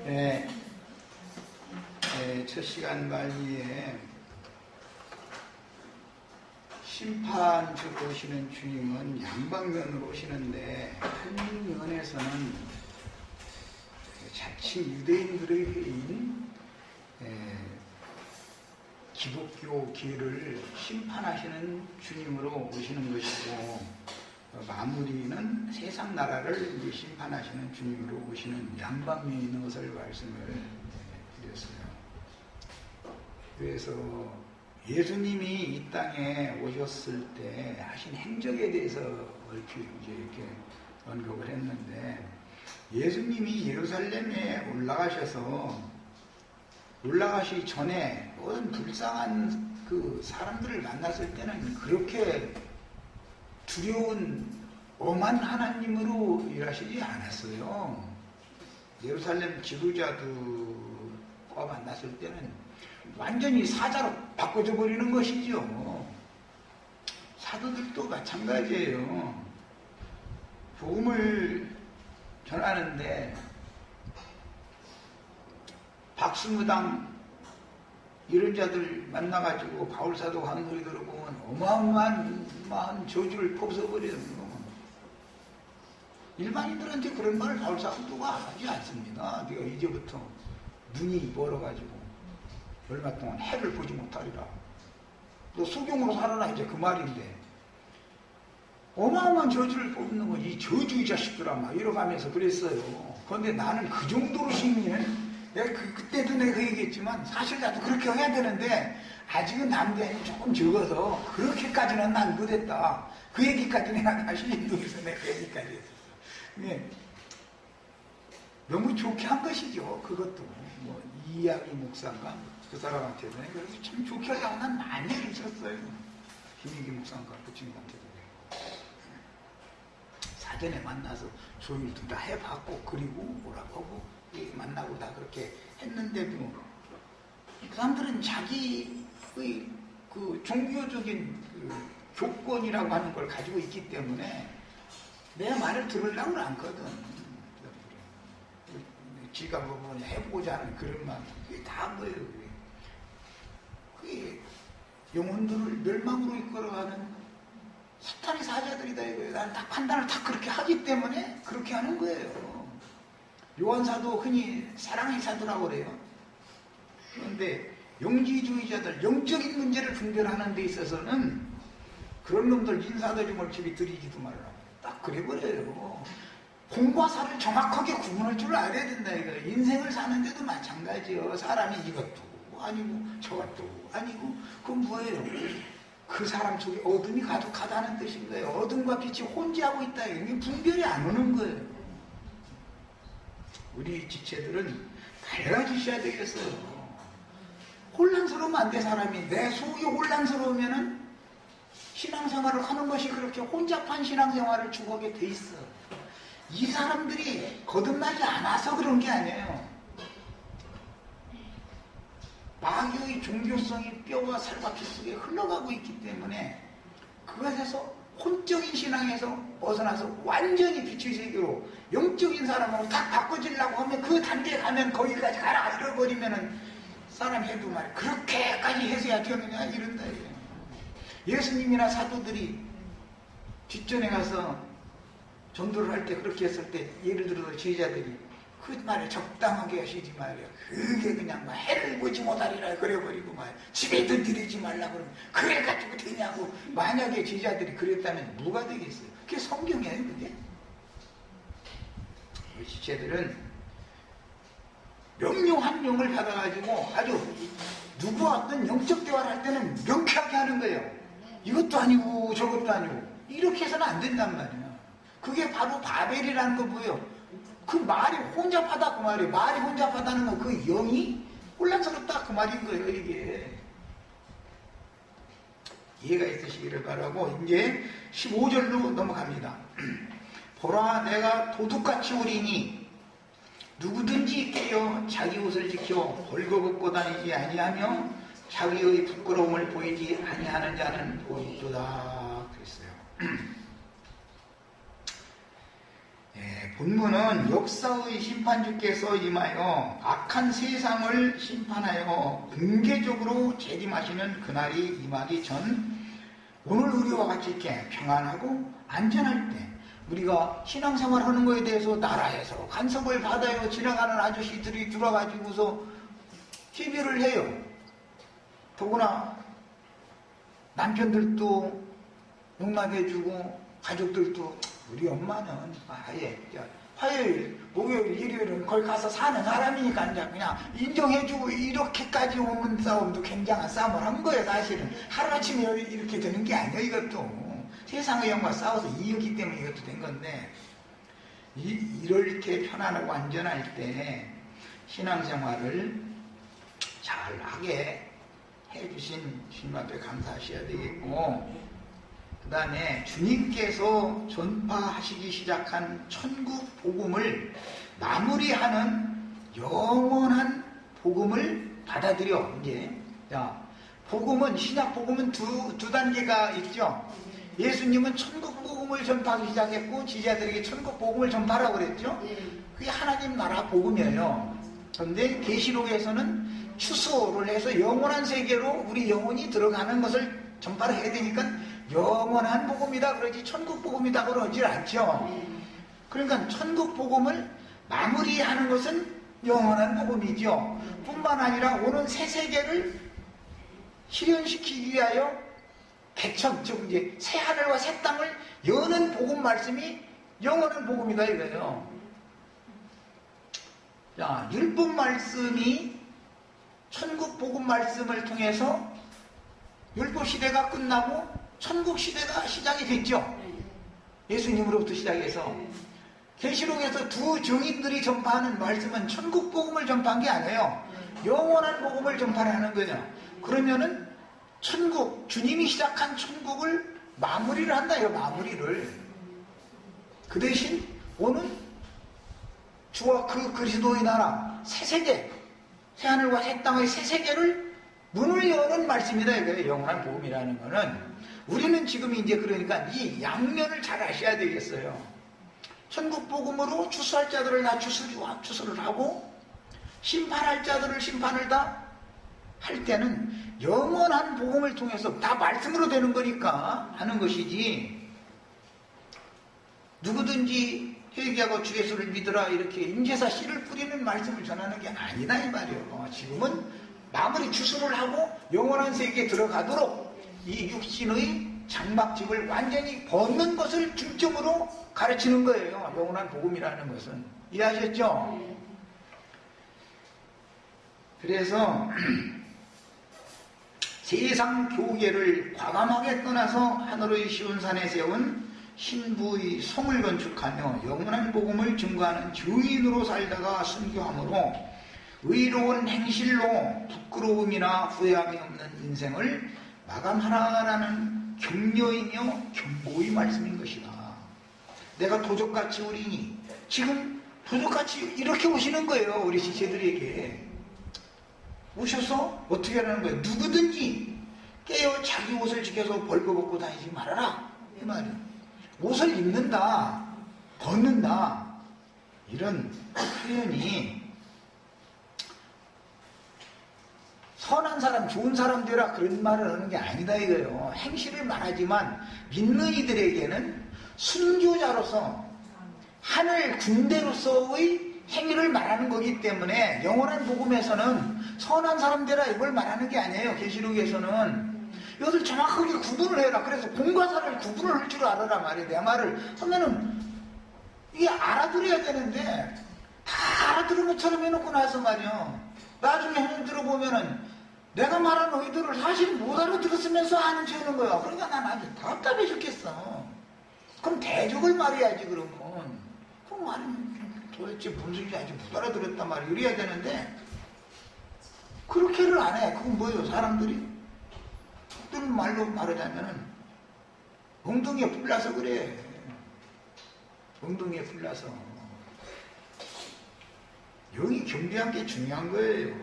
네, 첫 시간 말미에 심판주로 오시는 주님은 양방면으로 오시는데 한 면에서는 자칭 유대인들의 회인 기독교계를 심판하시는 주님으로 오시는 것이고, 마무리는 세상 나라를 이제 심판하시는 주님으로 오시는 양방면이 있는 것을 말씀을 드렸어요. 그래서 예수님이 이 땅에 오셨을 때 하신 행적에 대해서 얼핏 이제 이렇게 언급을 했는데, 예수님이 예루살렘에 올라가시기 전에 모든 불쌍한 그 사람들을 만났을 때는 그렇게 두려운 엄한 하나님으로 일하시지 않았어요. 예루살렘 지도자들과 만났을 때는 완전히 사자로 바꿔줘 버리는 것이죠. 사도들도 마찬가지예요. 복음을 전하는데 박수무당 이런 자들 만나가지고 바울사도가 하는 소리 들어보면 어마어마한 저주를 퍼부어버리는 거. 일반인들한테 그런 말을 바울사도가 하지 않습니다. 네가 이제부터 눈이 멀어가지고 얼마 동안 해를 보지 못하리라. 너 수경으로 살아라, 이제 그 말인데. 어마어마한 저주를 뽑는 거, 이 저주 이 자식들아, 막 이러가면서 그랬어요. 그런데 나는 그 정도로 심리는, 내가 그때도 내가 그 얘기했지만, 사실 나도 그렇게 해야 되는데, 아직은 남대한이 조금 적어서, 그렇게까지는 난 못했다. 그 얘기까지 내가 다시 인도에서 내가 그 얘기까지 했었어. 네. 너무 좋게 한 것이죠, 그것도. 뭐, 이야기 목사인가? 그 사람한테도. 그래서 참 좋게 하려고 난 많이 있었어요. 김희기 목사인가? 그 친구한테도. 사전에 만나서 조율도 다 해봤고, 그리고 뭐라고 하고, 만나고 다 그렇게 했는데도, 그 사람들은 자기의 그 종교적인 그 조건이라고 하는 걸 가지고 있기 때문에 내 말을 들으려고 않거든. 지가 뭐 해보고자 하는 그런 마음, 그게 다 뭐예요. 그게 영혼들을 멸망으로 이끌어가는 사탄의 사자들이다 이거예요. 나는 딱 판단을 딱 그렇게 하기 때문에 그렇게 하는 거예요. 요한사도 흔히 사랑의 사도라고 그래요. 그런데 영지주의자들, 영적인 문제를 분별하는 데 있어서는 그런 놈들 인사도 좀 얼추 들이지도 말라. 딱 그래버려요. 공과 사를 정확하게 구분할 줄 알아야 된다 이거예요. 인생을 사는데도 마찬가지예요. 사람이 이것도 아니고 저것도 아니고 그건 뭐예요? 그 사람 속에 어둠이 가득하다는 뜻인 거예요. 어둠과 빛이 혼재하고 있다. 이게 분별이 안 오는 거예요. 우리 지체들은 밝아지셔야 되겠어요. 혼란스러우면 안 돼, 사람이. 내 속이 혼란스러우면은 신앙생활을 하는 것이 그렇게 혼잡한 신앙생활을 추구하게 돼 있어. 이 사람들이 거듭나지 않아서 그런 게 아니에요. 마귀의 종교성이 뼈와 살과 피 속에 흘러가고 있기 때문에 그것에서 혼적인 신앙에서 벗어나서 완전히 빛의 세계로 영적인 사람으로 딱 바꿔지려고 하면 그 단계에 가면 거기까지 가라 이러버리면은 사람이 해도 말 그렇게까지 해서야 되느냐 이런다. 예수님이나 사도들이 뒷전에 가서 전도를 할 때 그렇게 했을 때 예를 들어서 제자들이 그 말에 적당하게 하시지 말이야. 그게 그냥 막 해를 보지 못하리라 그래버리고 말 집에도 들이지 말라 그러면 그래가지고 되냐고. 만약에 제자들이 그랬다면 뭐가 되겠어요? 그게 성경이에요, 그게? 우리 지체들은 명령 한 명을 받아가지고 아주 누구와 어떤 영적 대화를 할 때는 명쾌하게 하는 거예요. 이것도 아니고 저것도 아니고 이렇게 해서는 안 된단 말이에요. 그게 바로 바벨이라는 거 뭐예요? 그 말이 혼잡하다 그 말이에요. 말이 혼잡하다는 건 그 영이 혼란스럽다 그 말인 거예요. 이게 이해가 있으시기를 바라고 이제 15절로 넘어갑니다. 보라 내가 도둑같이 오리니 누구든지 깨어 자기 옷을 지켜 벌거벗고 다니지 아니하며 자기의 부끄러움을 보이지 아니하는 자는 오리도다 그랬어요. 본문은 역사의 심판주께서 임하여 악한 세상을 심판하여 공개적으로 재림하시는 그날이 임하기 전 오늘 우리와 같이 이렇게 평안하고 안전할 때 우리가 신앙생활 하는 거에 대해서 나라에서 간섭을 받아요. 지나가는 아저씨들이 들어가지고서 TV를 해요. 더구나 남편들도 용납해주고 가족들도 우리 엄마는 아예 화요일, 목요일, 일요일은 거기 가서 사는 사람이니까 그냥 인정해주고 이렇게까지 오는 싸움도 굉장한 싸움을 한 거예요. 사실은 하루아침에 이렇게 되는 게 아니에요. 이것도 세상의 영과 싸워서 이겼기 때문에 이것도 된 건데 이렇게 편안하고 안전할 때 신앙생활을 잘 하게 해주신 주님 앞에 감사하셔야 되겠고, 그 다음에 주님께서 전파하시기 시작한 천국 복음을 마무리하는 영원한 복음을 받아들여. 이제 자, 복음은 신약 복음은 두 단계가 있죠. 예수님은 천국 복음을 전파하기 시작했고 지자들에게 천국 복음을 전파하라고 그랬죠. 그게 하나님 나라 복음이에요. 그런데 계시록에서는 추수를 해서 영원한 세계로 우리 영혼이 들어가는 것을 전파를 해야 되니까 영원한 복음이다 그러지 천국 복음이다 그러지 않죠. 그러니까 천국 복음을 마무리하는 것은 영원한 복음이죠. 뿐만 아니라 오는 새 세계를 실현시키기 위하여 개천, 즉 이제 새 하늘과 새 땅을 여는 복음 말씀이 영원한 복음이다 이거예요. 자, 율법 말씀이 천국 복음 말씀을 통해서 율법 시대가 끝나고 천국 시대가 시작이 됐죠. 예수님으로부터 시작해서 계시록에서 두 증인들이 전파하는 말씀은 천국 복음을 전파한 게 아니에요. 영원한 복음을 전파하는 거예요. 그러면은 천국, 주님이 시작한 천국을 마무리를 한다, 이거 마무리를. 그 대신 오는 주와 그 그리스도의 나라, 새 세계, 새 하늘과 새 땅의 새 세계를 문을 여는 말씀이다, 이거예요. 영원한 복음이라는 거는. 우리는 지금 이제 그러니까 이 양면을 잘 아셔야 되겠어요. 천국 복음으로 추수할 자들을 다 추수를 하고, 심판할 자들을 심판을 다 할 때는 영원한 복음을 통해서 다 말씀으로 되는 거니까 하는 것이지, 누구든지 회개하고 주 예수를 믿으라 이렇게 임재사 씨를 뿌리는 말씀을 전하는 게 아니다 이 말이에요. 지금은 마무리 추수를 하고 영원한 세계에 들어가도록 이 육신의 장막집을 완전히 벗는 것을 중점으로 가르치는 거예요. 영원한 복음이라는 것은. 이해하셨죠? 그래서 세상 교계를 과감하게 떠나서 하늘의 시온산에 세운 신부의 성을 건축하며 영원한 복음을 증거하는 증인으로 살다가 순교함으로 의로운 행실로 부끄러움이나 후회함이 없는 인생을 마감하라라는 격려이며 경고의 말씀인 것이다. 내가 도적같이 오리니, 지금 도적같이 이렇게 오시는 거예요. 우리 지체들에게 오셔서 어떻게 하라는 거예요? 누구든지 깨어 자기 옷을 지켜서 벌거벗고 다니지 말아라 이 말이에요. 옷을 입는다, 벗는다, 이런 표현이 선한 사람, 좋은 사람 되라 그런 말을 하는 게 아니다 이거예요. 행실을 말하지만 믿는 이들에게는 순교자로서 하늘 군대로서의 행위를 말하는 거기 때문에 영원한 복음에서는 선한 사람 되라 이걸 말하는 게 아니에요. 계시록에서는 이것을 정확하게 구분을 해라. 그래서 공과 사를 구분을 할 줄 알아라 말이에요. 내 말을 하면은 이게 알아들어야 되는데 다 알아들은 것처럼 해놓고 나서 말이요, 나중에 해는 들어보면은 내가 말한 의도를 사실 못 알아들었으면서 아는 척 하는 거야. 그러니까 난 아주 답답해 죽겠어. 그럼 대적을 말해야지. 그러면 그 말은 도대체 무슨 소리인지 아직 못 알아들었단 말이야. 이래야 되는데 그렇게를 안 해. 그건 뭐예요? 사람들이 어떤 말로 말하자면은 엉덩이에 풀나서 그래. 엉덩이에 풀나서. 여기 경계한 게 중요한 거예요.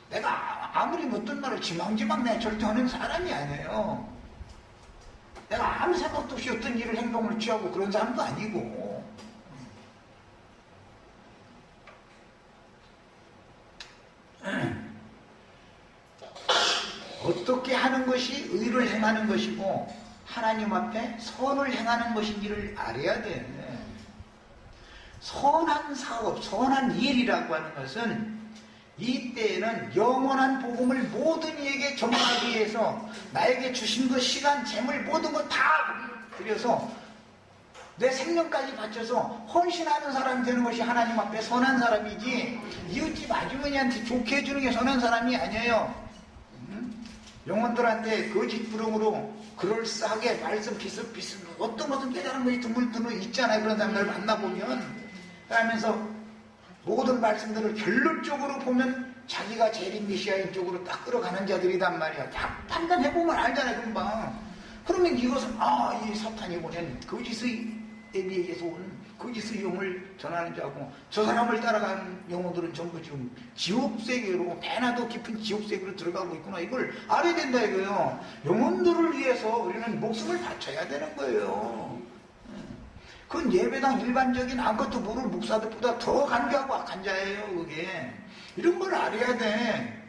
내가 아무리 어떤 말을 지망지망 내 절대 하는 사람이 아니에요. 내가 아무 생각도 없이 어떤 일을 행동을 취하고 그런 사람도 아니고, 어떻게 하는 것이 의를 행하는 것이고 하나님 앞에 선을 행하는 것인지를 알아야 돼. 선한 사업, 선한 일이라고 하는 것은 이때에는 영원한 복음을 모든 이에게 전하기 위해서 나에게 주신 것, 시간, 재물 모든 것 다 들여서 내 생명까지 바쳐서 헌신하는 사람이 되는 것이 하나님 앞에 선한 사람이지, 이웃집 아주머니한테 좋게 해주는 게 선한 사람이 아니에요. 영혼들한테 거짓 부름으로 그럴싸하게 말씀 비슷비슷 어떤 깨달은 것이 드물드물 있잖아요. 그런 사람들 만나보면. 그러면서 모든 말씀들을 결론적으로 보면 자기가 재림 메시아인 쪽으로 딱 끌어가는 자들이단 말이야. 딱 판단해보면 알잖아요, 금방. 그러면 이것은 이 사탄이 보낸 거짓의 에비에게서 온 거짓의 영을 전하는 자고, 저 사람을 따라가는 영혼들은 전부 지금 지옥세계로, 배나도 깊은 지옥세계로 들어가고 있구나, 이걸 알아야 된다 이거예요. 영혼들을 위해서 우리는 목숨을 바쳐야 되는 거예요. 그건 예배당 일반적인 아무것도 모르는 목사들보다 더 간교하고 악한 자예요. 그게 이런 걸 알아야 돼.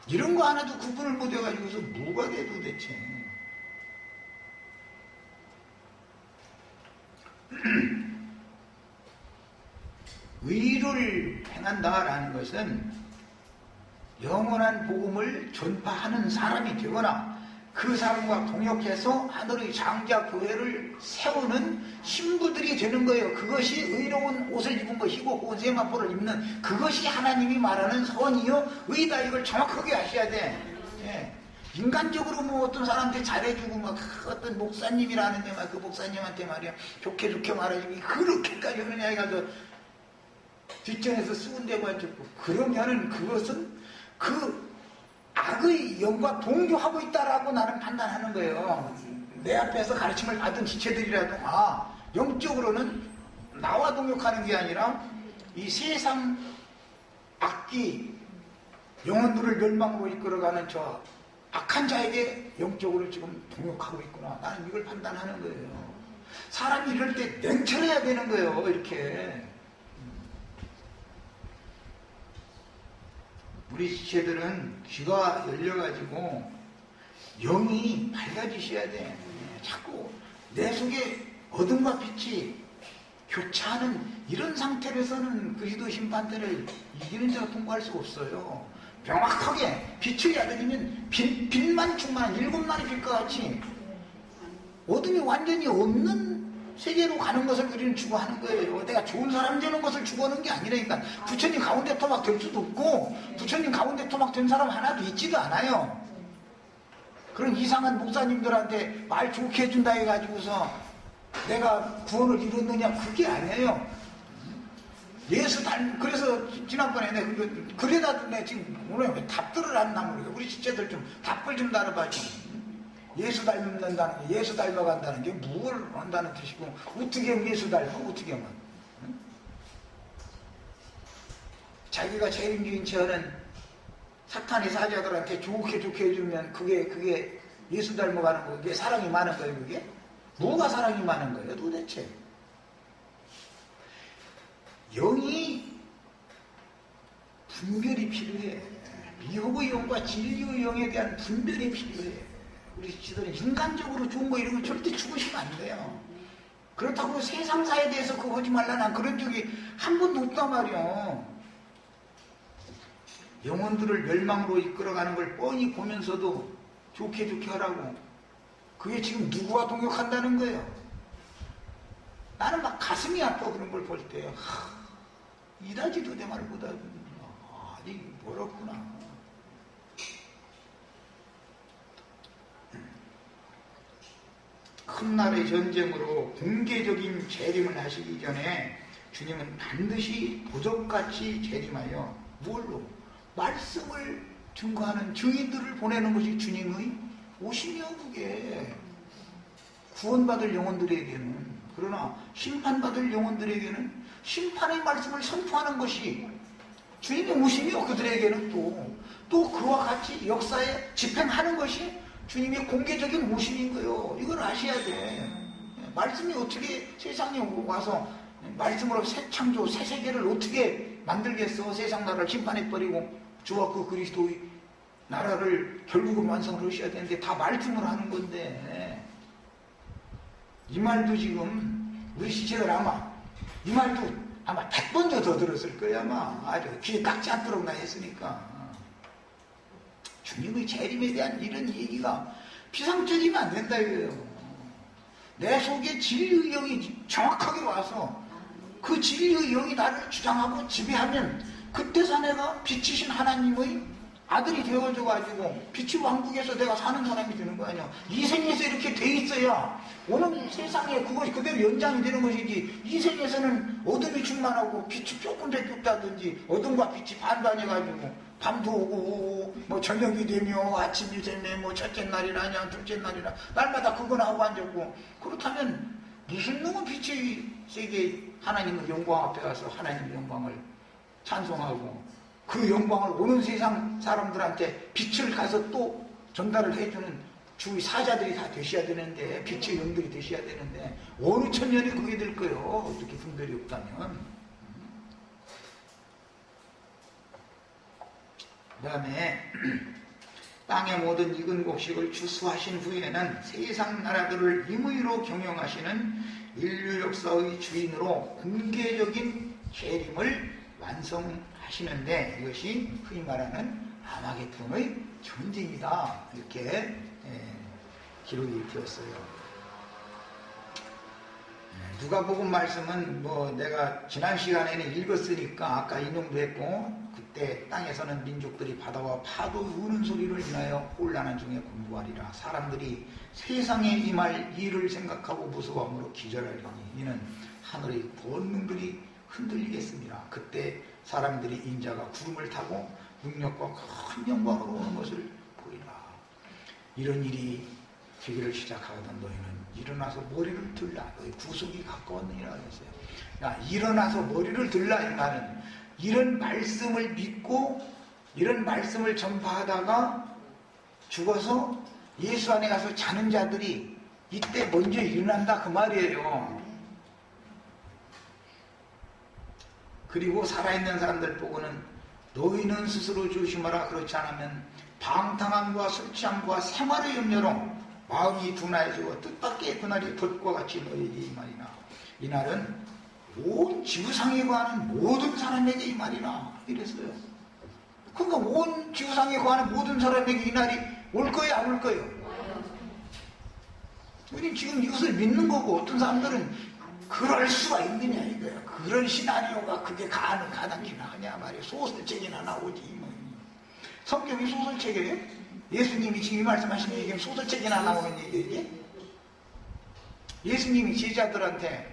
이런 거 하나도 구분을 못 해가지고서 뭐가 돼 도대체. 의를 행한다라는 것은 영원한 복음을 전파하는 사람이 되거나 그 사람과 동역해서 하늘의 장자 교회를 세우는 신부들이 되는 거예요. 그것이 의로운 옷을 입은 것이고 고세마포를 입는 그것이 하나님이 말하는 선이요 의다. 이걸 정확하게 아셔야 돼. 예. 인간적으로 뭐 어떤 사람한테 잘해주고 막 어떤 목사님이라는데 막 그 목사님한테 말이야 좋게 말해주고 그렇게까지 그러냐 해가지고 뒷전에서 수군대고 해주고 그러면은 그것은 그 악의 영과 동조하고 있다라고 나는 판단하는 거예요. 내 앞에서 가르침을 받은 지체들이라도 영적으로는 나와 동역하는 게 아니라 이 세상 악기 영혼들을 멸망으로 이끌어가는 저 악한 자에게 영적으로 지금 동역하고 있구나. 나는 이걸 판단하는 거예요. 사람이 이럴 때 냉철해야 되는 거예요. 이렇게. 우리 지체들은 귀가 열려가지고 영이 밝아지셔야 돼. 자꾸 내 속에 어둠과 빛이 교차하는 이런 상태로서는 그리스도 심판대를 이기는 자가 통과할 수 없어요. 명확하게 빛의 아들이면 빛만 충만한 7날의 빛과 같이 어둠이 완전히 없는 세계로 가는 것을 우리는 추구하는 거예요. 내가 좋은 사람 되는 것을 추구하는 게 아니라니까. 부처님 가운데 토막 될 수도 없고 부처님 가운데 토막 된 사람 하나도 있지도 않아요. 그런 이상한 목사님들한테 말 좋게 해준다 해가지고서 내가 구원을 이뤘느냐, 그게 아니에요. 그래서 지난번에 그래다 내 지금 오늘 왜 답들을 안 나무려. 우리 지체들 좀 답을 좀 달아봐줘. 예수 닮는다는 게, 예수 닮아간다는 게 뭘 한다는 뜻이고, 어떻게 하면 예수 닮아? 어떻게 하면? 응? 자기가 책임진 채하는 사탄의 사자들한테 좋게 해주면 그게 예수 닮아가는 거, 그게 사랑이 많은 거예요, 그게? 뭐가 사랑이 많은 거예요, 도대체? 영이 분별이 필요해. 미혹의 영과 진리의 영에 대한 분별이 필요해. 우리 지도는 인간적으로 좋은 거 이런 거 절대 죽으시면 안 돼요. 그렇다고 세상사에 대해서 그거 하지 말라, 난 그런 적이 한 번도 없단 말이야. 영혼들을 멸망으로 이끌어가는 걸 뻔히 보면서도 좋게 하라고. 그게 지금 누구와 동역한다는 거예요. 나는 막 가슴이 아파, 그런 걸 볼 때. 이다지도 내 말보다 이게 멀었구나. 큰 날의 전쟁으로 공개적인 재림을 하시기 전에 주님은 반드시 도적같이 재림하여 뭘로? 말씀을 증거하는 증인들을 보내는 것이 주님의 오심이요, 그게. 구원받을 영혼들에게는. 그러나 심판받을 영혼들에게는 심판의 말씀을 선포하는 것이 주님의 오심이요, 그들에게는 또 그와 같이 역사에 집행하는 것이 주님의 공개적인 오심인 거예요. 이걸 아셔야 돼. 말씀이 어떻게 세상에 와서 말씀으로 새 창조, 새 세계를 어떻게 만들겠어? 세상 나라를 심판해버리고 주와 그 그리스도의 나라를 결국은 완성을 하셔야 되는데 다 말씀을 하는 건데, 이 말도 지금 우리 시체들 아마 이 말도 아마 100번 더 들었을 거예요. 아마 아주 귀에 딱지 않도록 나 했으니까. 주님의 재림에 대한 이런 얘기가 피상적이면 안 된다 이거예요. 내 속에 진리의 영이 정확하게 와서 그 진리의 영이 나를 주장하고 지배하면 그때서 내가 빛이신 하나님의 아들이 되어져가지고 빛의 왕국에서 내가 사는 사람이 되는 거 아니야. 이 생에서 이렇게 돼 있어야 오는 세상에 그것이 그대로 연장이 되는 것이지, 이 생에서는 어둠이 충만하고 빛이 조금밖에 없다든지 어둠과 빛이 반반해가지고 밤도 오고 뭐 저녁이 되며 아침이 되며 뭐 첫째 날이라냐 둘째 날이라 날마다 그거나 하고 앉았고, 그렇다면 무슨 놈은 빛의 세계 하나님의 영광 앞에 가서 하나님의 영광을 찬송하고 그 영광을 오는 세상 사람들한테 빛을 가서 또 전달을 해주는 주의 사자들이 다 되셔야 되는데, 빛의 영들이 되셔야 되는데 어느 천년에 그게 될 거예요. 어떻게 분별이 없다면. 그 다음에 땅의 모든 익은 곡식을 추수하신 후에는 세상 나라들을 임의로 경영하시는 인류 역사의 주인으로 공개적인 재림을 완성하시는데, 이것이 흔히 말하는 아마겟돈의 전쟁이다, 이렇게 기록이 되었어요. 누가복음 말씀은 뭐 내가 지난 시간에는 읽었으니까 아까 인용도 했고, 그때 땅에서는 민족들이 바다와 파도 우는 소리를 인하여 혼란한 중에 공부하리라. 사람들이 세상에 임할 일을 생각하고 무서움으로 기절하리니 이는 하늘의 권능들이 흔들리겠습니다. 그때 사람들이 인자가 구름을 타고 능력과 큰 영광으로 오는 것을 보이라. 이런 일이 되기를 시작하거든 너희는 일어나서 머리를 들라. 너희 구속이 가까웠느니라 그랬어요. 야, 일어나서 머리를 들라. 이 말은 이런 말씀을 믿고 이런 말씀을 전파하다가 죽어서 예수 안에 가서 자는 자들이 이때 먼저 일어난다 그 말이에요. 그리고 살아있는 사람들 보고는 너희는 스스로 조심하라. 그렇지 않으면 방탕함과 술 취함과 생활의 염려로 마음이 둔하여지고 뜻밖의 그날이 돛과 같이 너희에게 이 말이나. 이날은 온 지구상에 거하는 모든 사람에게 이 말이나 이랬어요. 그러니까 온 지구상에 거하는 모든 사람에게 이 날이 올 거예요, 안 올 거예요? 우리 지금 이것을 믿는 거고, 어떤 사람들은 그럴 수가 있느냐 이거야. 그런 시나리오가 그게 가능키나 하냐 말이야. 소설책이나 나오지 뭐. 성경이 소설책이에요? 예수님이 지금 이 말씀하신 얘기는 소설책이나 나오는 얘기예요? 예수님이 제자들한테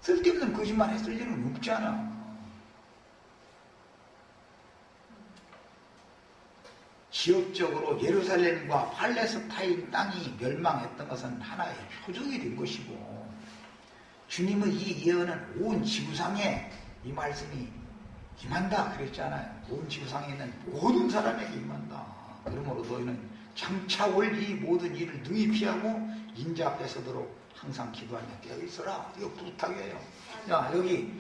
쓸데없는 거짓말 했을 일은 없잖아. 지역적으로 예루살렘과 팔레스타인 땅이 멸망했던 것은 하나의 표적이 된 것이고, 주님의 이 예언은 온 지구상에 이 말씀이 임한다 그랬잖아요. 온 지구상에 있는 모든 사람에게 임한다. 그러므로 너희는 장차 올 이 모든 일을 능히 피하고 인자 앞에 서도록 항상 기도하며 깨어 있어라. 이거 부탁이에요. 자, 여기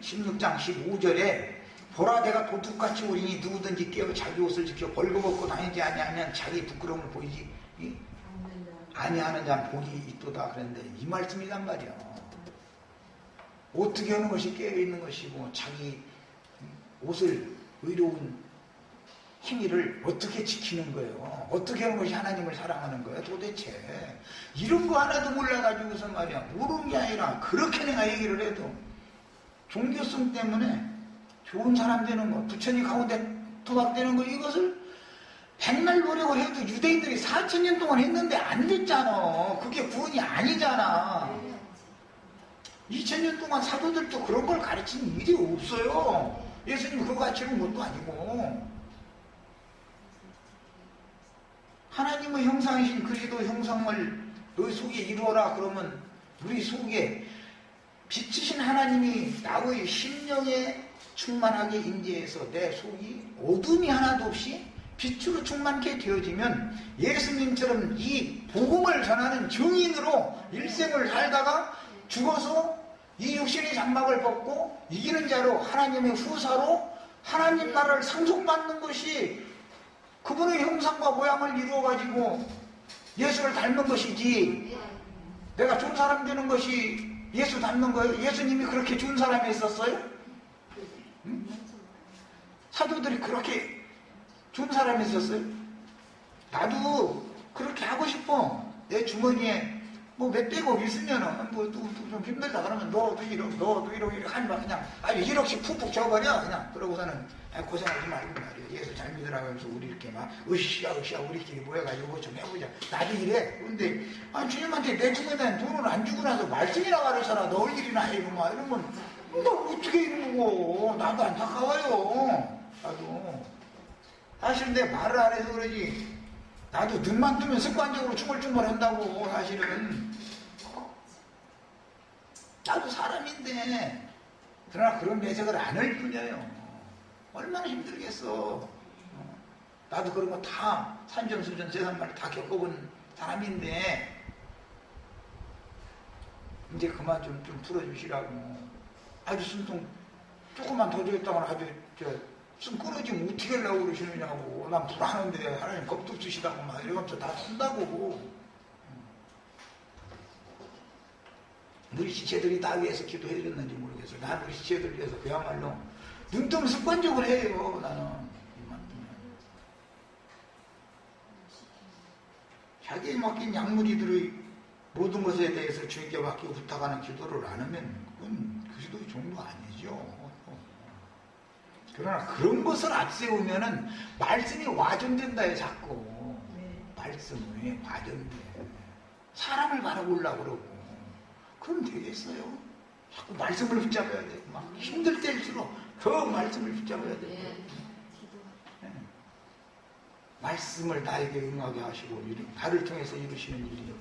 16장 15절에 보라 내가 도둑같이 오리니 누구든지 깨어 자기 옷을 지켜 벌거벗고 다니지 아니하면 자기 부끄러움을 보이지 아니하는 자는 복이 있도다 그랬는데, 이 말씀이란 말이야. 어떻게 하는 것이 깨어있는 것이고, 자기 옷을 의로운 행위를 어떻게 지키는 거예요? 어떻게 하는 것이 하나님을 사랑하는 거예요? 도대체 이런 거 하나도 몰라가지고서 말이야, 모르는 게 아니라 그렇게 내가 얘기를 해도 종교성 때문에 좋은 사람 되는 거, 부처님 가운데 도박되는 거, 이것을 백날 노력을 해도 유대인들이 4000년 동안 했는데 안 됐잖아. 그게 구원이 아니잖아. 2000년 동안 사도들도 그런 걸 가르친 일이 없어요. 예수님 그거 가르치는 것도 아니고. 하나님의 형상이신 그리스도 형상을 너희 속에 이루어라 그러면 우리 속에 빛이신 하나님이 나의 심령에 충만하게 임재해서 내 속이 어둠이 하나도 없이 빛으로 충만케 되어지면 예수님처럼 이 복음을 전하는 증인으로 일생을 살다가 죽어서 이 육신의 장막을 벗고 이기는 자로 하나님의 후사로 하나님 나라를 상속받는 것이 그분의 형상과 모양을 이루어가지고 예수를 닮는 것이지, 내가 좋은 사람 되는 것이 예수 닮는 거예요? 예수님이 그렇게 좋은 사람이 있었어요? 응? 사도들이 그렇게 좋은 사람이 있었어요? 나도 그렇게 하고 싶어. 내 주머니에 뭐 몇백억 있으면은 좀 힘들다 그러면 너도 1억 하지 마. 그냥 1억씩 푹푹 줘버려. 그냥 그러고서는 고생하지 말고 말이야. 예수 잘 믿으라고 하면서 우리 이렇게 막 으쌰 우리끼리 모여가지고 뭐 좀 해보자. 나도 이래. 근데 주님한테 내 주머니에 돈을 안 주고 나서 말씀이나 가르쳐라. 너울 일이나 해. 막 이러면 너 어떻게 이러는 거. 나도 안타까워요. 나도 사실 내 말을 안 해서 그러지, 나도 눈만 뜨면 습관적으로 중얼중얼 한다고. 사실은 나도 사람인데, 그러나 그런 내색을 안 할 뿐이에요. 얼마나 힘들겠어. 나도 그런 거 다 산전수전 세상말을 다 겪어본 사람인데, 이제 그만 좀 풀어주시라고. 아주 숨통 조금만 더 줬다가 아주 숨 끊어지면 어떻게 하려고 그러시느냐고. 난 불안한데 하나님 겁도 쓰시다고 막 이러면서 다 쓴다고. 우리 지체들이 나 위해서 기도해 줬는지 모르겠어요. 난 우리 지체들 위해서 그야말로 눈 뜨면 습관적으로 해요. 나는 자기에 맡긴 양무리들의 모든 것에 대해서 주님께 맡기고 부탁하는 기도를 안 하면 그건 그 기도의 종류가 아니죠. 그러나 그런 것을 앞세우면은 말씀이 와전된다요. 자꾸 말씀이 와전돼. 사람을 바라보려고 그러고 그럼 되겠어요? 자꾸 말씀을 붙잡아야 돼. 막 힘들 때일수록 더 말씀을 붙잡아야 돼. 말씀을 나에게 응하게 하시고 나를 통해서 이루시는 일이요.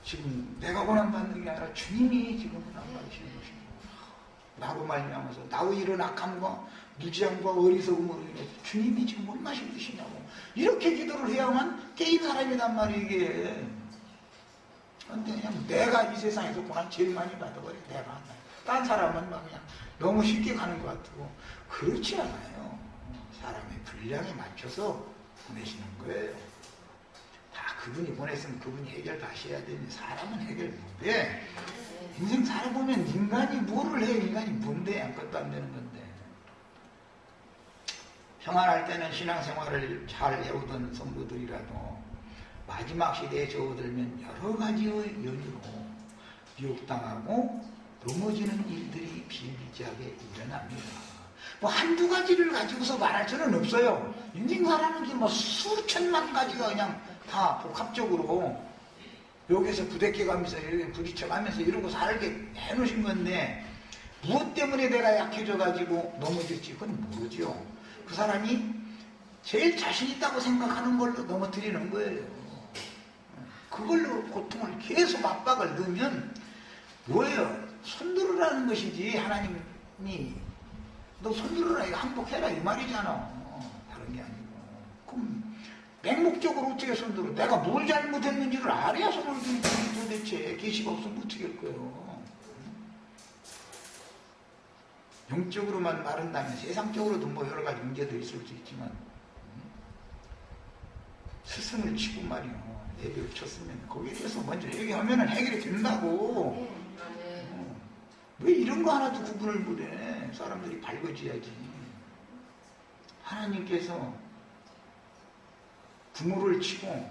지금 내가 원한받는 게 아니라 주님이 지금 원한받으시는 것입니다. 나로 말미암아서 나의 이런 악함과 무지함과 어리석음으로 인해서 주님이 지금 얼마나 힘드시냐고. 이렇게 기도를 해야만 깨인 사람이란 말이에요, 이게. 근데 그냥 내가 이 세상에서 고난 제일 많이 받아버려. 내가. 딴 사람은 막 그냥 너무 쉽게 가는 것 같고. 그렇지 않아요. 사람의 분량에 맞춰서 보내시는 거예요. 다 그분이 보냈으면 그분이 해결 다시 해야 되니 사람은 해결 못해. 인생 살아보면 인간이 뭐를 해. 인간이 뭔데. 아무것도 안 되는 건데. 평안할 때는 신앙생활을 잘 해오던 성도들이라도 마지막 시대에 접어들면 여러 가지의 연유로 유혹당하고 넘어지는 일들이 비일비재하게 일어납니다. 뭐 한두 가지를 가지고서 말할 수는 없어요. 인생 살아는 게 뭐 수천만 가지가 그냥 다 복합적으로 여기서 부대껴가면서 여기 부딪혀가면서 이런 거 살게 해놓으신 건데, 무엇 때문에 내가 약해져가지고 넘어질지 그건 모르죠. 그 사람이 제일 자신 있다고 생각하는 걸로 넘어뜨리는 거예요. 그걸로 고통을 계속 압박을 넣으면 뭐예요? 손들으라는 것이지. 하나님이 너 손들어라, 이거 항복해라 이 말이잖아. 다른 게 아니고. 그럼 맹목적으로 어떻게 손들어? 내가 뭘 잘못했는지를 알아야 손을 들지. 도대체 계시가 없으면 어떻게 할 거예요? 영적으로만 말한다면 세상적으로도 뭐 여러 가지 문제도 있을 수 있지만, 스승을 치고 말이요, 예배를 쳤으면 거기에 대해서 먼저 얘기하면 해결이 된다고. 왜 이런 거 하나도 구분을 못해? 사람들이 밝아져야지. 하나님께서 부모를 치고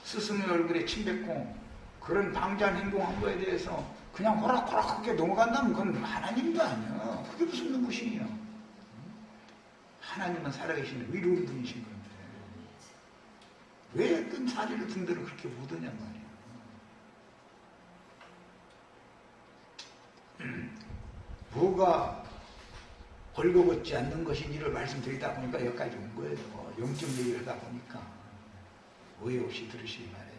스승의 얼굴에 침 뱉고 그런 방자한 행동한 거에 대해서 그냥 호락호락하게 넘어간다면 그건 하나님도 아니야. 그게 무슨 눈부심이야. 하나님은 살아계시는 위로운 분이신 건데 왜 큰 사리를 분들은 그렇게 못하냔 말이야. 뭐가 벌거벗지 않는 것인지를 말씀드리다 보니까 여기까지 온 거예요. 영적 얘기를 하다 보니까 오해 없이 들으시기 바래요.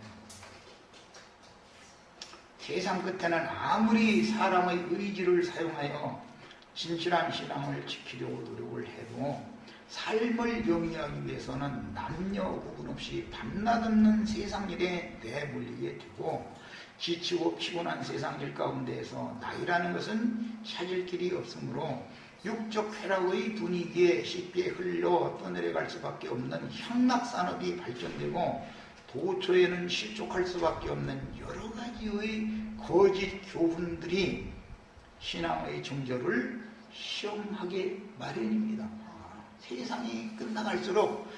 세상 끝에는 아무리 사람의 의지를 사용하여 진실한 신앙을 지키려고 노력을 해도 삶을 영위하기 위해서는 남녀 구분 없이 밤낮 없는 세상 일에 내몰리게 되고, 지치고 피곤한 세상 일 가운데에서 나이라는 것은 찾을 길이 없으므로 육적 쾌락의 분위기에 쉽게 흘러 떠내려갈 수밖에 없는 향락산업이 발전되고 도처에는 실족할 수밖에 없는 여러 가지의 거짓 교훈들이 신앙의 정절을 시험하게 마련입니다. 세상이 끝나갈수록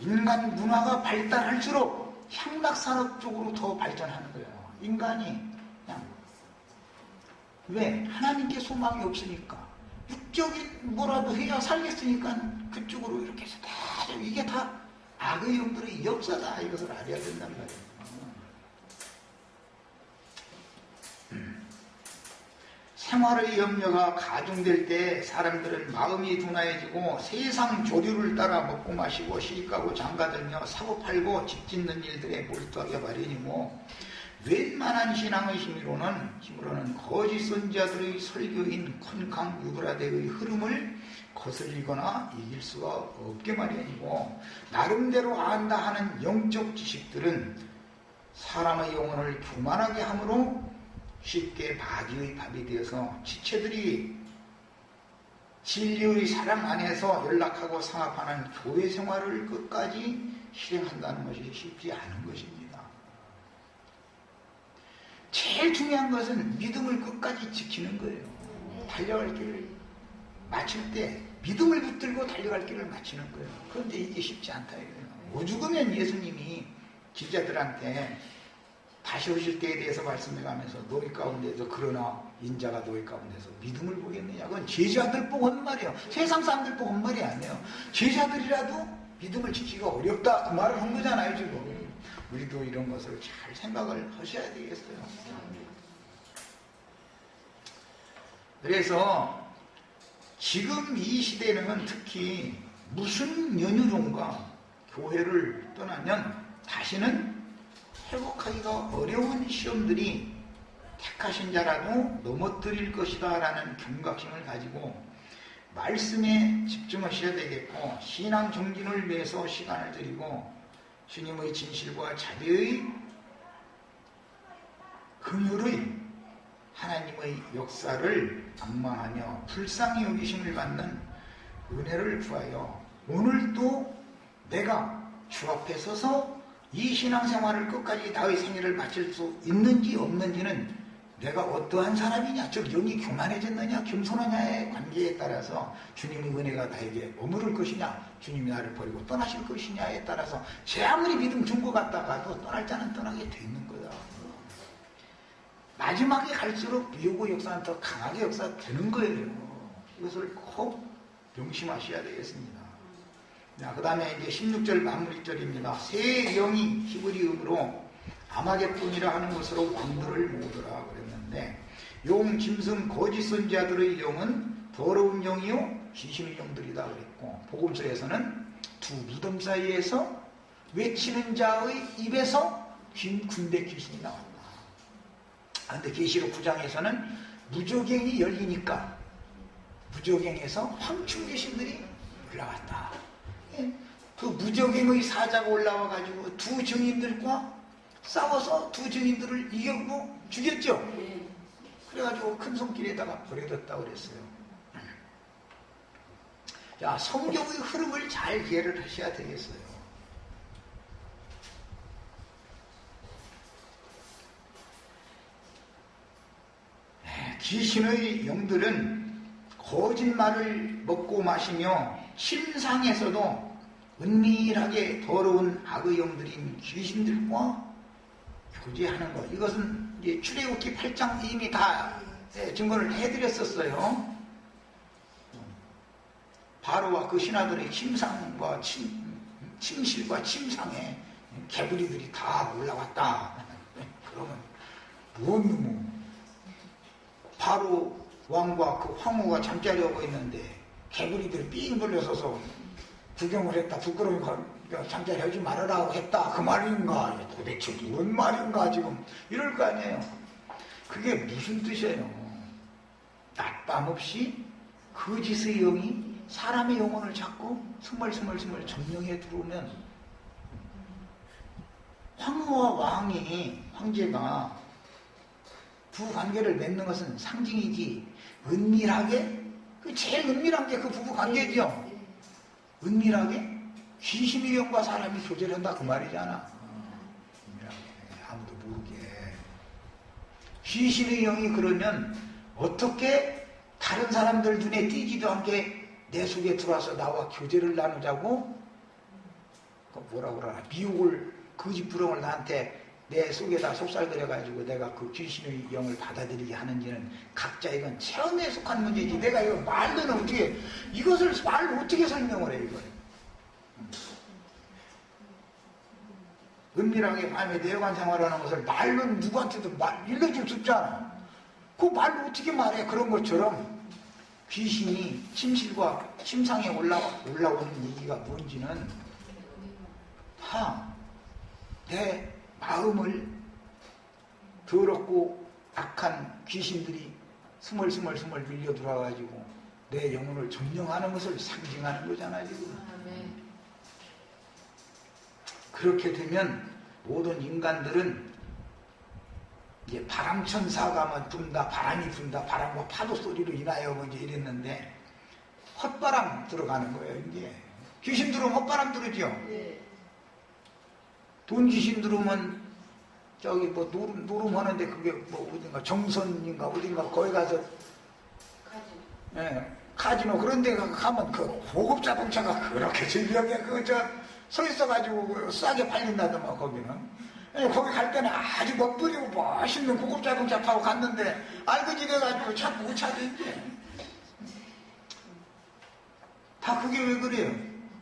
인간 문화가 발달할수록 향락산업 쪽으로 더 발전하는 거예요. 인간이 그냥 왜? 하나님께 소망이 없으니까 육적인 뭐라도 해야 살겠으니까 그쪽으로 이렇게 해서 다 이게 다 악의 영들의 역사다. 이것을 알아야 된단 말이에요. 생활의 염려가 가중될 때 사람들은 마음이 둔화해지고 세상 조류를 따라 먹고 마시고 시집가고 장가들며 사고팔고 집 짓는 일들에 몰두하게 마련이고 웬만한 신앙의 힘으로는 거짓 선지자들의 설교인 컨강유브라데의 흐름을 거슬리거나 이길 수가 없게 마련이고 나름대로 안다 하는 영적 지식들은 사람의 영혼을 교만하게 함으로 쉽게 마귀의 밥이 되어서 지체들이 진리의 사랑 안에서 연락하고 상합하는 교회 생활을 끝까지 실행한다는 것이 쉽지 않은 것입니다. 제일 중요한 것은 믿음을 끝까지 지키는 거예요. 달려갈 길을 마칠 때 믿음을 붙들고 달려갈 길을 마치는 거예요. 그런데 이게 쉽지 않다 이거예요. 오죽하면 예수님이 제자들한테 다시 오실 때에 대해서 말씀해가면서 너희 가운데서 그러나 인자가 너희 가운데서 믿음을 보겠느냐. 그건 제자들 보고 한 말이에요. 세상 사람들 보고 한 말이 아니에요. 제자들이라도 믿음을 지키기가 어렵다 그 말을 한 거잖아요 지금. 우리도 이런 것을 잘 생각을 하셔야 되겠어요. 그래서 지금 이 시대는 특히 무슨 연유론가 교회를 떠나면 다시는 회복하기가 어려운 시험들이 택하신 자라도 넘어뜨릴 것이다 라는 경각심을 가지고 말씀에 집중하셔야 되겠고 신앙 정진을 위해서 시간을 드리고 주님의 진실과 자비의 긍휼의 하나님의 역사를 악망하며 불쌍히 여기심을 받는 은혜를 구하여 오늘도 내가 주 앞에 서서 이 신앙생활을 끝까지 나의 생애를 바칠 수 있는지 없는지는 내가 어떠한 사람이냐, 즉 영이 교만해졌느냐 겸손하냐의 관계에 따라서 주님의 은혜가 나에게 머무를 것이냐, 주님이 나를 버리고 떠나실 것이냐에 따라서 제 아무리 믿음 준 것 같다가도 떠날 자는 떠나게 돼 있는 거다. 마지막에 갈수록 미혹의 역사는 더 강하게 역사되는 거예요. 이것을 꼭 명심하셔야 되겠습니다. 자, 그 다음에 이제 16절 마무리절입니다. 새 영이 히브리음으로 아마겟돈이라 하는 것으로 왕들을 모으더라 그랬는데, 용, 짐승, 거짓 선지자들의 영은 더러운 영이요 귀신의 영들이다 그랬고, 복음서에서는 두 무덤 사이에서 외치는 자의 입에서 군대 귀신이 나왔다. 그런데 계시록 9장에서는 무저갱이 열리니까 무저갱에서 황충 귀신들이 올라왔다. 그 무저갱의 사자가 올라와가지고 두 증인들과 싸워서 두 증인들을 이겼고 죽였죠. 그래가지고 큰 손길에다가 버려뒀다고 그랬어요. 자, 성경의 흐름을 잘 이해를 하셔야 되겠어요. 귀신의 영들은 거짓말을 먹고 마시며 심상에서도 은밀하게 더러운 악의 영들인 귀신들과 교제하는 것. 이것은 이제 출애굽기 8장 이미 다 증거를 해드렸었어요. 바로와 그 신하들의 침상과 침실과 침상에 개구리들이 다 올라왔다. 그러면 뭔 놈? 바로 왕과 그 황후가 잠자리하고 있는데 개구리들이 삥 돌려서서 구경을 했다. 부끄러우니까 잠자리 하지 말아라 했다. 그 말인가? 도대체 무슨 말인가 지금 이럴 거 아니에요. 그게 무슨 뜻이에요? 낮밤 없이 거짓의 영이 사람의 영혼을 잡고 스멀스멀 점령해 들어오면 황후와 황제가 두 관계를 맺는 것은 상징이지 은밀하게 그 제일 은밀한 게 그 부부 관계죠. 은밀하게 귀신의 영과 사람이 교제한다 그 말이잖아. 은밀하게 아무도 모르게. 귀신의 영이 그러면 어떻게 다른 사람들 눈에 띄지도 않게 내 속에 들어와서 나와 교제를 나누자고? 그 뭐라고 그러나 미혹을 거짓부렁을 나한테 내 속에다 속살들여가지고 내가 그 귀신의 영을 받아들이게 하는지는 각자 이건 체험에 속한 문제지. 내가 이거 말로는 어떻게 이것을 말로 어떻게 설명을 해 이걸. 은밀하게 마음의 내관 생활하는 것을 말로는 누구한테도 일러줄 수 없잖아. 그 말로 어떻게 말해. 그런 것처럼 귀신이 침실과 침상에 올라오는 얘기가 뭔지는 다 내 마음을 더럽고 악한 귀신들이 스멀스멀 밀려 들어와가지고 내 영혼을 점령하는 것을 상징하는 거잖아 지금. 그렇게 되면 모든 인간들은 이제 바람천사가 분다, 바람이 분다, 바람과 파도 소리로 인하여 이제 이랬는데 헛바람 들어가는 거예요. 이제 귀신 들어오면 헛바람 들으죠. 돈 귀신 들어오면 저기 뭐 노름 하는데 그게 뭐 어딘가 정선인가 어딘가 거기 가서 카지노 그런 데 가면 그 고급 자동차가 그렇게 질병에 서 있어가지고 싸게 팔린다더만 거기는. 거기 갈 때는 아주 멋부리고 멋있는 고급 자동차 타고 갔는데 알고 지내가지고 차 못 찾지 이제. 다 그게 왜 그래요?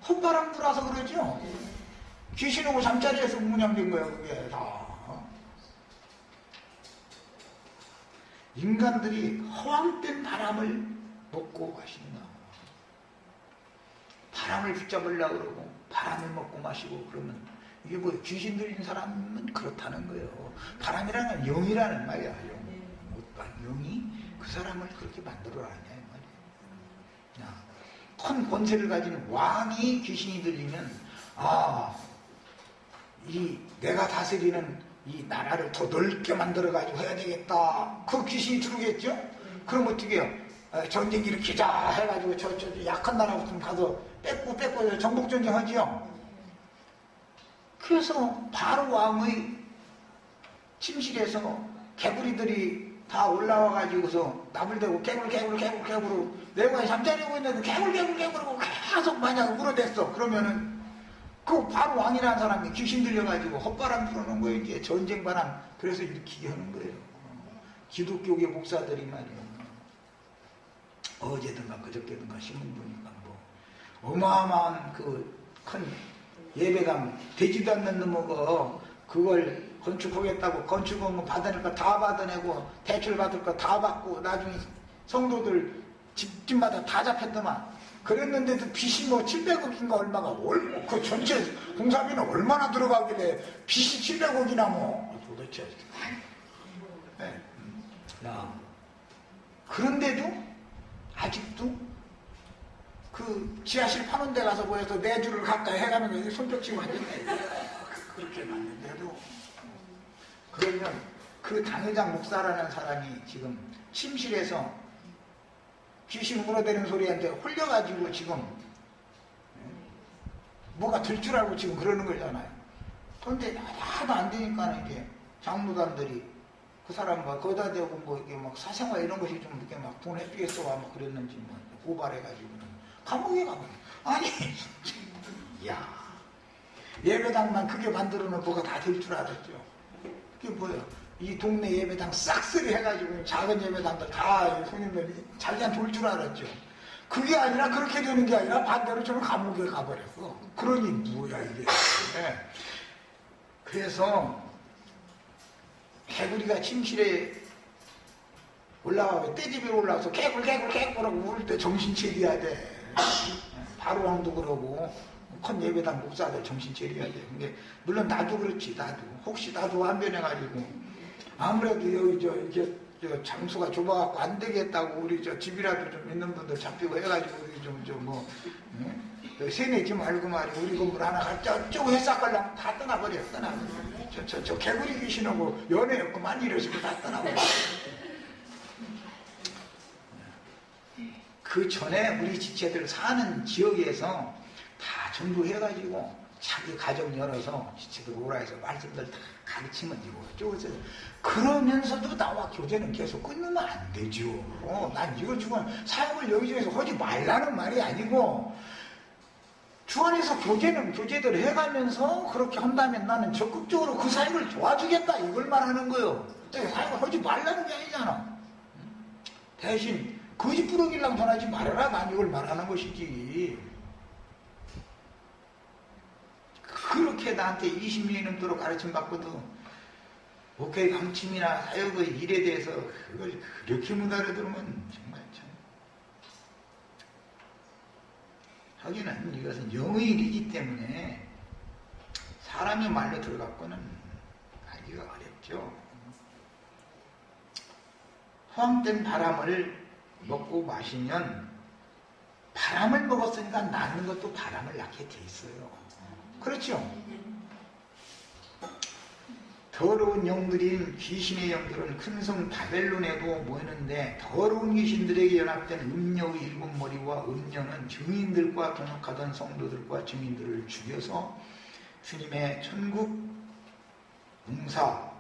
헛바람 불어서 그러죠. 귀신 오고 잠자리에서 문양된 거예요 그게 다. 인간들이 허황된 바람을 먹고 가신다. 바람을 붙잡으려고 그러고 바람을 먹고 마시고 그러면 이게 뭐 귀신 들린 사람은 그렇다는 거예요. 바람이라는 영이라는 말이야. 영이 그 사람을 그렇게 만들어라냐 이 말이야. 큰 권세를 가진 왕이 귀신이 들리면 이 내가 다스리는 이 나라를 더 넓게 만들어가지고 해야 되겠다. 그 귀신이 들어오겠죠? 그럼 어떻게 해요? 전쟁 일으키자 해가지고 저 약한 나라부터 가서 뺏고 정복전쟁 하지요? 그래서 바로 왕의 침실에서 개구리들이 다 올라와가지고서 나불대고 개구리로 내가 잠자리고 있는데 개구리고 계속 만약 울어댔어. 그러면은 그 바로 왕이라는 사람이 귀신 들려가지고 헛바람 불어놓은 거예요. 이제 전쟁바람. 그래서 일으키게 하는 거예요. 기독교계 목사들이 말이에요. 어제든가 그저께든가 신문 보니까 뭐 어마어마한 그 큰 예배당 되지도 않는 놈의 그걸 건축하겠다고 건축원금 받을 거 다 받아내고 대출 받을 거 다 받고 나중에 성도들 집마다 다 잡혔더만. 그랬는데도 빚이 뭐 700억인가 얼마가 그 전체 공사비는 얼마나 들어가길래 빚이 700억이나 뭐 도대체. 네. 그런데도 아직도 그 지하실 파는 데 가서 보여서 내 줄을 가까이 해가는 거 손뼉치고 앉았네. 그렇게 봤는데도. 그러면 그 당회장 목사라는 사람이 지금 침실에서 귀신 물어대는 소리한테 홀려가지고 지금 뭐가 될 줄 알고 지금 그러는 거잖아요. 그런데 하나도 안 되니까 이게 장로단들이 그 사람 막 거기다 대고 뭐 이게 막 사생활 이런 것이 좀 이렇게 막 돈 해피겠어 막 그랬는지 뭐 고발해가지고는 감옥에 가버려. 아니, 야 예배당만 크게 만들어놓은 뭐가 다 될 줄 알았죠. 그게 뭐예요? 이 동네 예배당 싹쓸이 해가지고 작은 예배당들 다 손님들이 자기한테 올 줄 알았죠. 그게 아니라 그렇게 되는 게 아니라 반대로 저는 감옥에 가버렸어. 그러니 뭐야 이게. 네. 그래서 개구리가 침실에 올라가고 떼집에 올라와서 개굴하고 울 때 정신 차려야 돼. 바로 왕도 그러고 큰 예배당 목사들 정신 차려야 돼. 근데 물론 나도 그렇지. 혹시 나도 한변해가지고 아무래도 여기 저 장소가 좁아갖고 안 되겠다고 우리 저 집이라도 좀 있는 분들 잡히고 해가지고 우리 좀 세내지 말고 말이야. 우리 건물 하나 저쪽 회사 걸랑 다 떠나버려. 저 개구리 귀신하고 연애였구만 이러시고 다 떠나버려. 그 전에 우리 지체들 사는 지역에서 다 전부 해가지고 자기 가정 열어서 지체들 오라 해서 말씀들 다 가르치면 되고 어쩌고저 그러면서도 나와 교제는 계속 끊으면 안 되죠. 난 이걸 주관 사역을 여기저기서 하지 말라는 말이 아니고 주 안에서 교제들 해가면서 그렇게 한다면 나는 적극적으로 그 사역을 도와주겠다 이걸 말하는 거예요. 사역을 하지 말라는 게 아니잖아. 대신 거짓 부르기랑 전하지 말아라 난 이걸 말하는 것이지. 그렇게 나한테 20년이 넘도록 가르침 받고도 목회 강침이나 사역의 일에 대해서 그걸 그렇게 못 알아들으면 정말 참. 하기는 이것은 영의 일이기 때문에 사람의 말로 들어갖고는 하기가 어렵죠. 허황된 바람을 먹고 마시면 바람을 먹었으니까 낳는 것도 바람을 낳게 돼 있어요. 그렇죠? 더러운 영들인 귀신의 영들은 큰 성 바벨론에도 모이는데 더러운 귀신들에게 연합된 음녀의 일곱 머리와 음녀는 증인들과 동역하던 성도들과 증인들을 죽여서 주님의 천국 봉사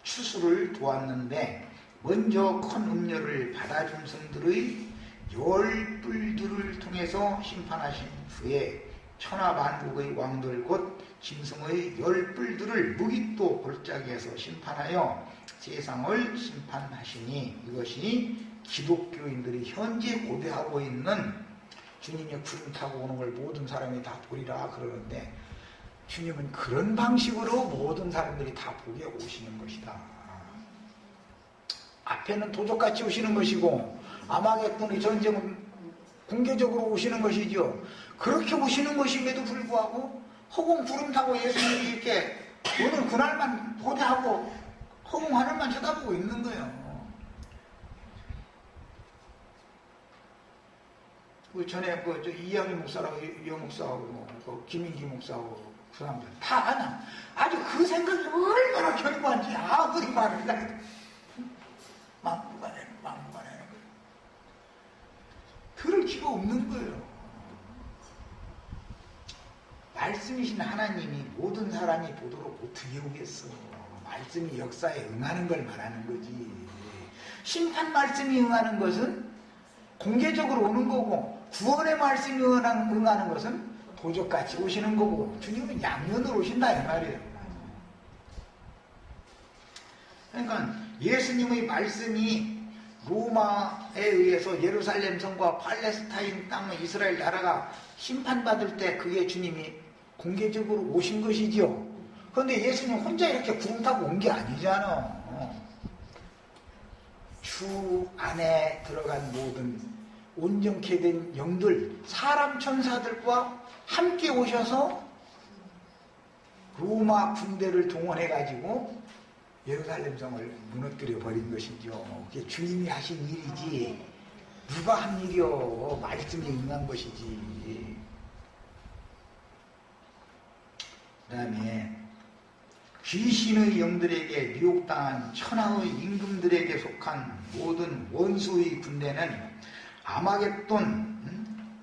추수를 도왔는데 먼저 큰 음녀를 받아준 성들의 열 뿔들을 통해서 심판하신 후에 천하만국의 왕들 곧 짐승의 열 뿔들을 무기또 골짜기에서 심판하여 세상을 심판하시니 이것이 기독교인들이 현재 고대하고 있는 주님의 구름 타고 오는 걸 모든 사람이 다 보리라 그러는데 주님은 그런 방식으로 모든 사람들이 다 보게 오시는 것이다. 앞에는 도적같이 오시는 것이고 아마겟돈의 전쟁은 공개적으로 오시는 것이죠. 그렇게 오시는 것임에도 불구하고 허공 구름 타고 예수님이 이렇게 오늘 그날만 고대하고 허공 하늘만 쳐다보고 있는 거예요. 그 전에 이양희 목사라고 여 목사하고 김인기 목사하고 그 사람들 다 그냥 아주 그 생각이 얼마나 견고한지 아무리 말을 해도 막무가 내는 거예요. 들을 기가 없는 거예요. 말씀이신 하나님이 모든 사람이 보도록 어떻게 오겠어. 말씀이 역사에 응하는 걸 말하는 거지. 심판 말씀이 응하는 것은 공개적으로 오는 거고 구원의 말씀이 응하는 것은 도적같이 오시는 거고 주님은 양면으로 오신다 이 말이에요. 그러니까 예수님의 말씀이 로마에 의해서 예루살렘 성과 팔레스타인 땅 이스라엘 나라가 심판받을 때 그게 주님이 공개적으로 오신 것이지요. 그런데 예수님 혼자 이렇게 구름 타고 온 게 아니잖아. 주 안에 들어간 모든 온전케 된 영들, 사람 천사들과 함께 오셔서 로마 군대를 동원해가지고 예루살렘 성을 무너뜨려 버린 것이죠. 그게 주님이 하신 일이지 누가 한 일이요. 말씀이 응한 것이지. 그 다음에 귀신의 영들에게 미혹당한 천하의 임금들에게 속한 모든 원수의 군대는 아마겟돈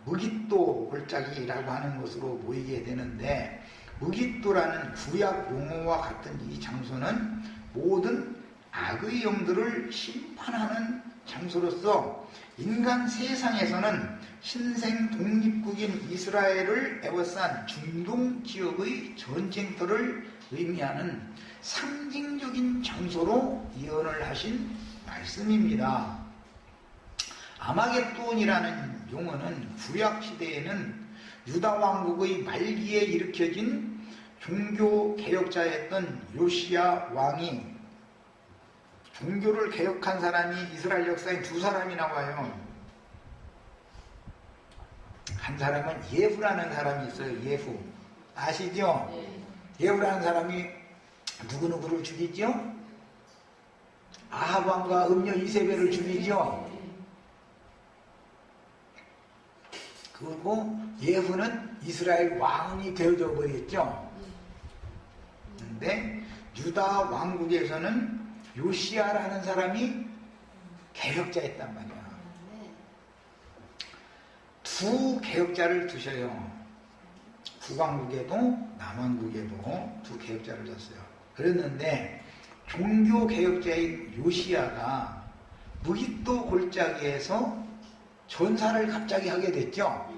무깃도 골짜기라고 하는 것으로 모이게 되는데 무깃도라는 구약 용어와 같은 이 장소는 모든 악의 영들을 심판하는 장소로서 인간 세상에서는 신생 독립국인 이스라엘을 에워싼 중동 지역의 전쟁터를 의미하는 상징적인 장소로 예언을 하신 말씀입니다. 아마겟돈이라는 용어는 구약시대에는 유다 왕국의 말기에 일으켜진 종교 개혁자였던 요시야 왕이 종교를 개혁한 사람이 이스라엘 역사에 두 사람이 나와요. 한 사람은 예후라는 사람이 있어요. 예후 아시죠? 예후라는 사람이 누구누구를 죽이죠? 아합 왕과 음녀 이세벨을 죽이죠. 그리고 예후는 이스라엘 왕이 되어져 버렸죠. 그런데 유다 왕국에서는 요시야라는 사람이 개혁자였단 말이야. 두 개혁자를 두셔요. 북왕국에도 남왕국에도 두 개혁자를 뒀어요. 그랬는데 종교 개혁자인 요시야가 무깃도 골짜기에서 전사를 갑자기 하게 됐죠.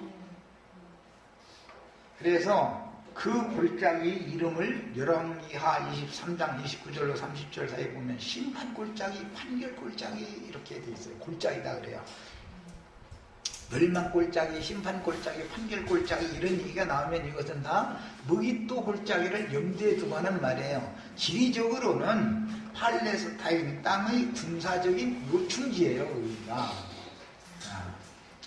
그래서 그 골짜기 이름을 열왕기하 23장 29절로 30절 사이에 보면 심판 골짜기, 판결 골짜기 이렇게 돼 있어요. 골짜기다 그래요. 멸망 골짜기, 심판 골짜기, 판결 골짜기 이런 얘기가 나오면 이것은 다 무깃도 골짜기를 염두에 두고 하는 말이에요. 지리적으로는 팔레스타인 땅의 군사적인 요충지예요. 여기가.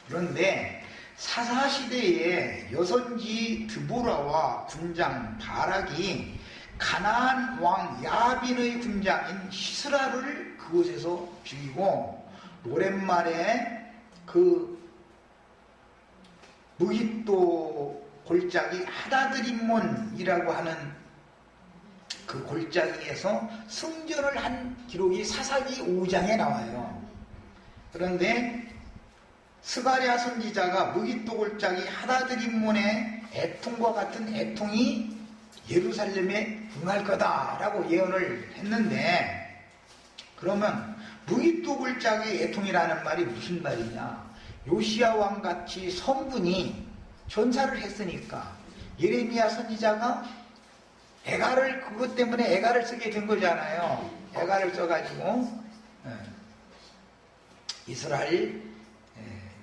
그런데 사사시대에 여선지 드보라와 군장 바락이 가나안 왕 야빈의 군장인 시스라를 그곳에서 죽이고 오랜만에 그 무깃도 골짜기 하다드림몬이라고 하는 그 골짜기에서 승전을 한 기록이 사사기 5장에 나와요. 그런데 스가랴 선지자가 무깃도 골짜기 하다드림몬의 애통과 같은 애통이 예루살렘에 응할 거다라고 예언을 했는데, 그러면 무깃도 골짜기 애통이라는 말이 무슨 말이냐? 요시야 왕같이 성군이 전사를 했으니까 예레미야 선지자가 애가를 그것 때문에 애가를 쓰게 된 거잖아요. 애가를 써가지고 이스라엘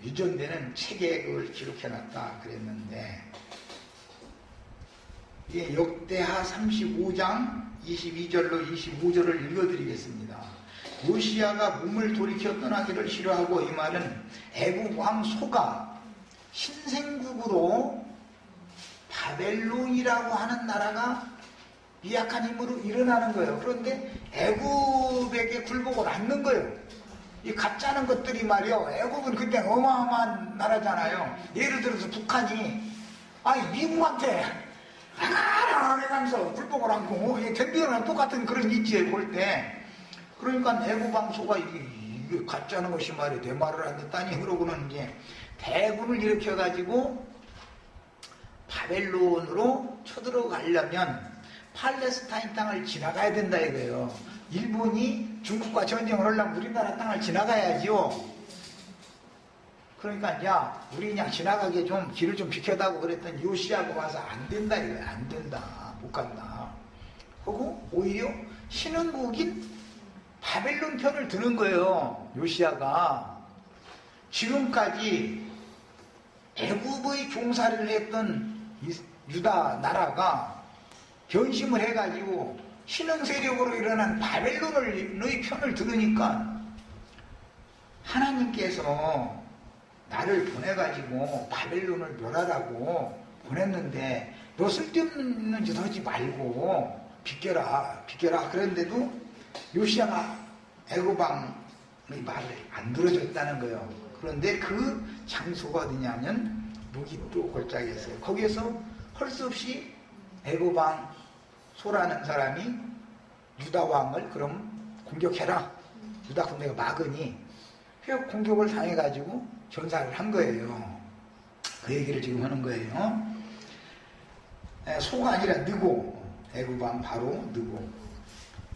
유전되는 책에 그걸 기록해놨다 그랬는데, 이게 역대하 35장 22절로 25절을 읽어드리겠습니다. 요시야가 몸을 돌이켜 떠나기를 싫어하고, 이 말은 애국 왕 소가 신생국으로 바벨론이라고 하는 나라가 미약한 힘으로 일어나는 거예요. 그런데 애국에게 굴복을 않는 거예요. 이 가짜는 것들이 말이요, 애국은 그때 어마어마한 나라잖아요. 예를 들어서 북한이 미국한테 하면서 굴복을 않고 덤비랑 똑같은 그런 위치에 볼 때, 그러니까 애국왕소가 이게 가짜는 것이 말이에요. 대말을 안 듣다니. 그러고는 이제 대군을 일으켜가지고 바벨론으로 쳐들어가려면 팔레스타인 땅을 지나가야 된다 이거예요. 일본이 중국과 전쟁을 하려면 우리나라 땅을 지나가야지요. 그러니까 야, 우리 그냥 지나가게 좀 길을 좀 비켜다고 그랬더니 요시야가 와서 안 된다 이거예요. 안 된다, 못 간다. 그리고 오히려 신흥국인 바벨론 편을 드는 거예요. 요시야가 지금까지 애굽의 종살이를 했던 유다 나라가 변심을 해가지고 신흥 세력으로 일어난 바벨론의 편을 들으니까 하나님께서 나를 보내가지고 바벨론을 멸하라고 보냈는데 너 쓸데없는 짓 하지 말고 비켜라 그런데도 요시야가 애굽왕의 말을 안 들어줬다는 거예요. 그런데 그 장소가 어디냐면 무깃도 골짜기였어요. 거기에서 할 수 없이 애굽왕 소라는 사람이 유다왕을 그럼 공격해라. 유다 군대가 막으니 공격을 당해가지고 전사를 한 거예요. 그 얘기를 지금 하는 거예요. 소가 아니라 느고, 애굽왕 바로 느고.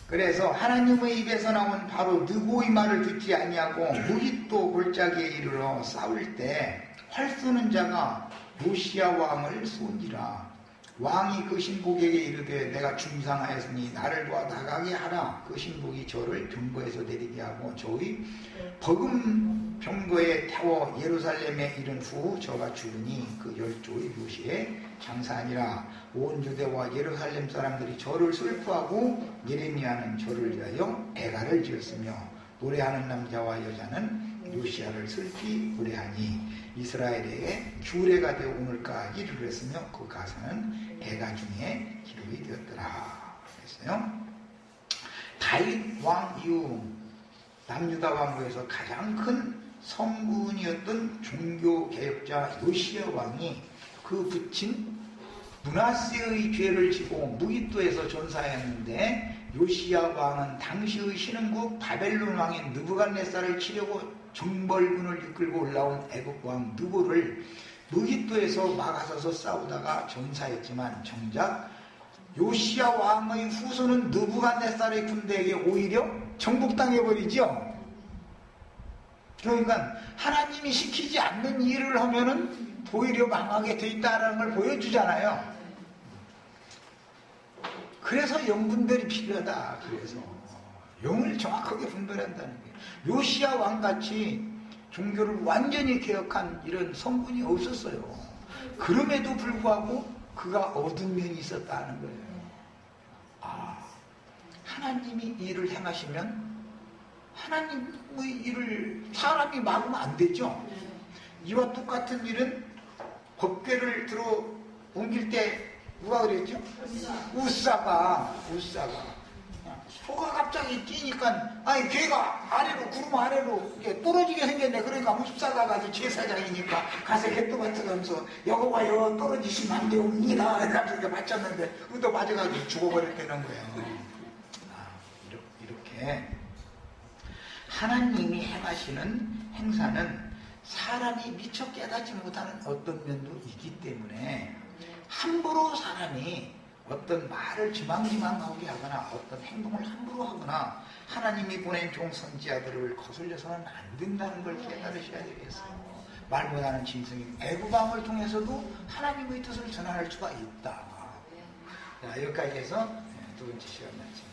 그래서 하나님의 입에서 나온 바로 느고의 말을 듣지 아니하고 무깃도 골짜기에 이르러 싸울 때 활 쏘는 자가 요시야 왕을 쏜지라. 왕이 그 신복에게 이르되 내가 중상하였으니 나를 도와 나가게 하라. 그 신복이 저를 병거에서 내리게 하고 저의 버금 병거에 태워 예루살렘에 이른 후 저가 죽으니 그 10조의 요시에 장사하니라. 온 유대와 예루살렘 사람들이 저를 슬퍼하고 예레미야는 저를 위하여 애가를 지었으며 노래하는 남자와 여자는 요시야를 슬피 노래하니 이스라엘에게 규례가 되어 오늘까지 이르렀으며 그 가사는 애가 중에 기록이 되었더라 그랬어요. 다윗 왕 이후 남유다 왕국에서 가장 큰 성군이었던 종교개혁자 요시야 왕이 그 붙인 므낫세의 죄를 지고 무깃도에서 전사했는데 요시야 왕은 당시의 신흥국 바벨론 왕인 느부갓네살을 치려고 정벌군을 이끌고 올라온 애국 왕 느보를 무기토에서 막아서서 싸우다가 전사했지만 정작 요시야 왕의 후손은 느부갓네살의 군대에게 오히려 정복당해버리죠. 그러니까 하나님이 시키지 않는 일을 하면은 오히려 망하게 돼 있다는 걸 보여주잖아요. 그래서 영분별이 필요하다. 그래서 영을 정확하게 분별한다는 게, 요시야 왕같이 종교를 완전히 개혁한 이런 성분이 없었어요. 그럼에도 불구하고 그가 얻은 면이 있었다는 거예요. 하나님이 일을 행하시면 하나님의 일을 사람이 막으면 안 되죠. 이와 똑같은 일은 법궤를 들어 옮길 때 누가 그랬죠? 우사가 소가 갑자기 뛰니까 아니 걔가 아래로 구름 아래로 떨어지게 생겼네. 그러니까 우사가 가서 제사장이니까 가서 개또밭에 가면서 여호와여 떨어지시면 안 되옵니다. 이렇게 맞췄는데 또 맞아가지고 죽어버렸다는 거예요. 이렇게 하나님이 행하시는 행사는 사람이 미처 깨닫지 못하는 어떤 면도 있기 때문에 함부로 사람이 어떤 말을 지망지망하게 하거나 어떤 행동을 함부로 하거나 하나님이 보낸 종 선지자들을 거슬려서는 안 된다는 걸 깨달으셔야 되겠어요. 말 못하는 짐승인 애굽왕을 통해서도 하나님의 뜻을 전할 수가 있다. 자, 여기까지 해서 두 번째 시간 마칩니다.